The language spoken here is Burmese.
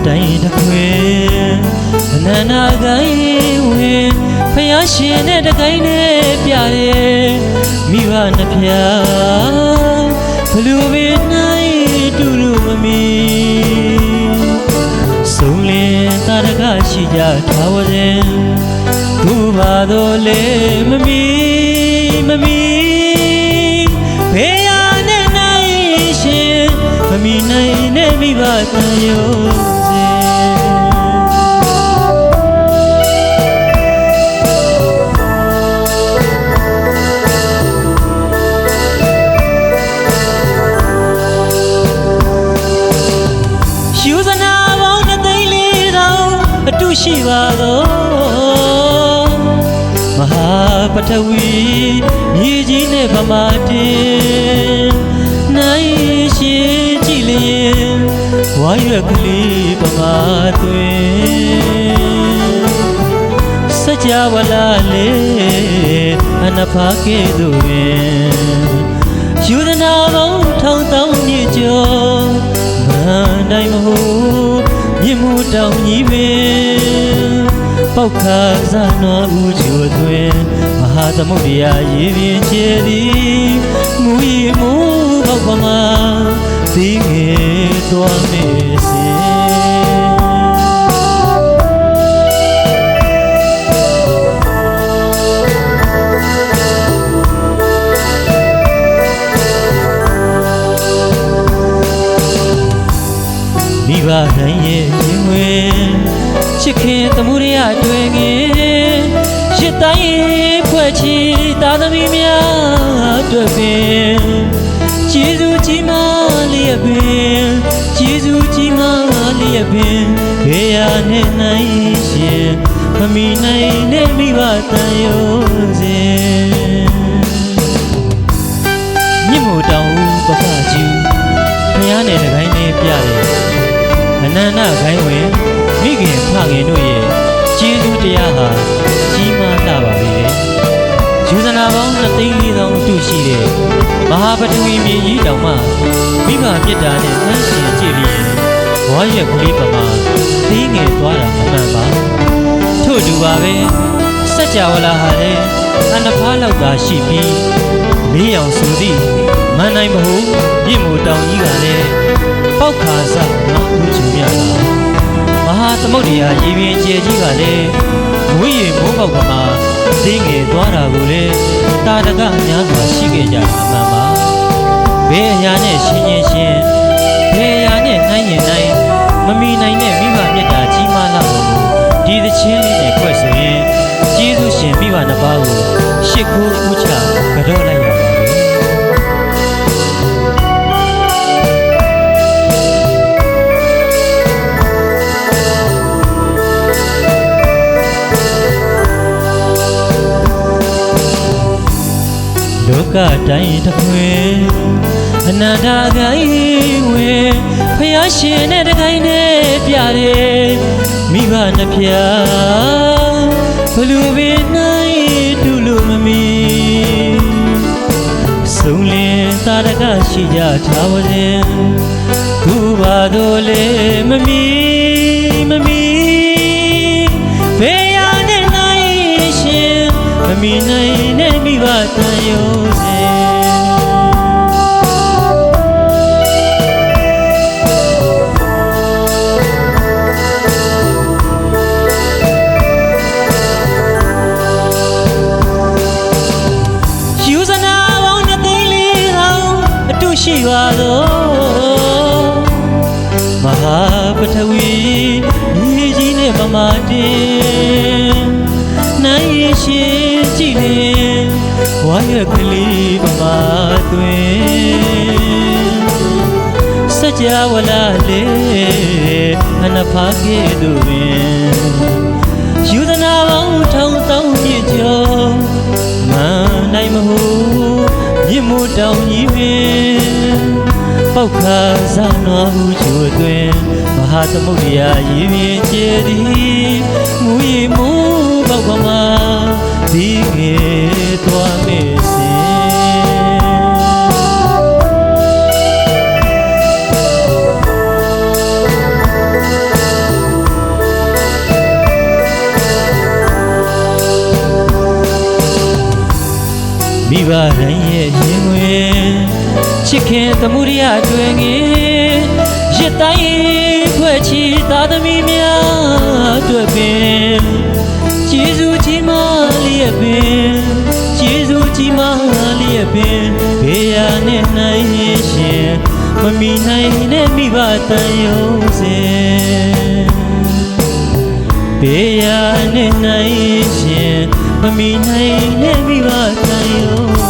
တိုင်းတစ်ခွေအနန္တကိုင်းဝင်ဖျားရှင်တဲ့တကိုင်းနဲ့ပြတယ်မိဘနှဖျားဘလူပဲနိုင်တူလူမမီဆုံးလင်းသာရကရှိကြထားဝရင်သူပါတော့လေမမီဘေးရနဲ့နိုင်ရှင်မမီနိုင်နဲ့မိဘတန်ရုံစေယူဇနာပေါင်း2,400,000အတုရှိပါတော့မဟာပထဝီမြေကြီးနဲ့ဗမာတင်နိုင်ရှင်ကြည်လျင်ဝါရွက်ကလေးဗမာသွင်းစကြဝဠာလေအနဖာကဲ့သို့ပင်ယူဇနာပေါင်း1,000,000မြေကျော်မန်တိုင်းမဟုတ်မြင့်မှုတောင်ကြီးပင်ပေါက်ခါစနွားဦးချိုသွင်းမဟာသမုဒ္ဒရာရေပြင်ကျဲသည်မူရီမူပေါက်ပမာသီးငယ်သွားမေစေမိဘတိုင်းရဲ့ရင်ဝင်ချစ်ခင်သမှုရတွေ့ခင်ရစ်တိုင်းဖွဲ့ချီသာသမီများတွေ့ပင်ကျေးဇူးကြီးမားလျက်ပင်ကျေးဇူးကြီးမားလျက်ပင်ဘေးရနဲ့နိုင်ရှင်မမီနိုင်နဲ့မိဘတန်ရုံစေမြင့်မို့တောင်ပပကျူဘုရားနဲ့တကိုင်းနဲ့ပြတယ်အနန္တခိုင်းဝင်မိခင်ဖခင်တို့ရဲ့ကျေးဇူးတရားဟာကြီးမားလာပါပြီလေယူဇနာပေါင်း2,400,000အတုရှိတဲ့မဟာပထဝီမြေကြီးတောင်မှမိဘမြတ်တာနဲ့နှမ်းရှင်ကြည့်ပြီးဘွားရဲ့ကလေးပမာသီးငယ်သွားတာအမှန်ပါထို့တူပါပဲစัจ java လာဟာလည်းအနဖားလောက်သာရှိပြီးမင်းအောင်ဆိုသည့်မန်နိုင်မဟုတ်မြင့်မို့တောင်ကြီးကလည်းပေါက်ခါစနော်ဦးချူမြတာမဟာသမုဒ္ဒရာရေပြင်ကျဲကြီးကလည်းမွေးရမိုးပေါက်ကမှသီးငယ်သွားတာကိုလည်းတာတကအများစွာရှိခဲ့ကြတာအမှန်ပါဘယ်အရာနဲ့ရှင်ဘယ်အရာနဲ့နိုင်ရင်နိုင်မမီနိုင်တဲ့မိဘမြတ်တာကြီးမားလာဖို့ဒီသချင်းလေးနဲ့ဖွဲ့ဆိုရင်ကျေးဇူးရှင်မိဘနှစ်ပါးကိုရှ စ်ခုဥချကြောလိုက်ရပါမယ်လောကတိုင်းတစ်ခွေအနန္တကိုင်းဝင်ဖျားရှင်နဲ့တကိုင်းနဲ့ပြတယ်မိဘနှဖျားဘလူပဲနိုင်တူလို့မမီဆုံးလင်းသာရကရှိကြထားဝရင်ခုပါတော့လေမမီဘေးရနဲ့နိုင်ရှင်မမီနိုင်နဲ့မိဘတန်ရုံစေရှိပါတော့မဟာပထဝီမြေကြီးနဲ့ဗမာတင်နိုင်ရှင်ကြည်လင်ဝါရွက်ကလေးဗမာသွင်းစကြဝဠာလေအနဖာကဲ့သို့ပင်ယူဇနာပေါင်း1,000ပြည့်ကျော်မနိုင်မဟုတ်မြင့်မို့တောင်ကြီးပင်ပေါက်ခါစနွားဦးချိုသွင်းမဟာသမုဒ္ဒရာရေပြင်ကျဲသည်မူရီမူပေါက်ပမာဒီငယ်သွားမေစေ တိုင်းရဲ့ရင်ဝင်ချစ်ခင်သမှုရိယတွင်ငင်ရစ်တိုင်းဖွဲ့ချီသားသမီးများအတွက်ပင်ကျေးဇူးကြီးမားလျက်ပင်ကျေးဇူးကြီးမားလျက်ပင်ဘေးရနဲ့နိုင်ရှင်မမီနိုင်တဲ့မိဘတန်ရုံးစေဘေးရနဲ့နိုင်ရှင်မမီနိုင်တဲ့မိဘတန်ရုံး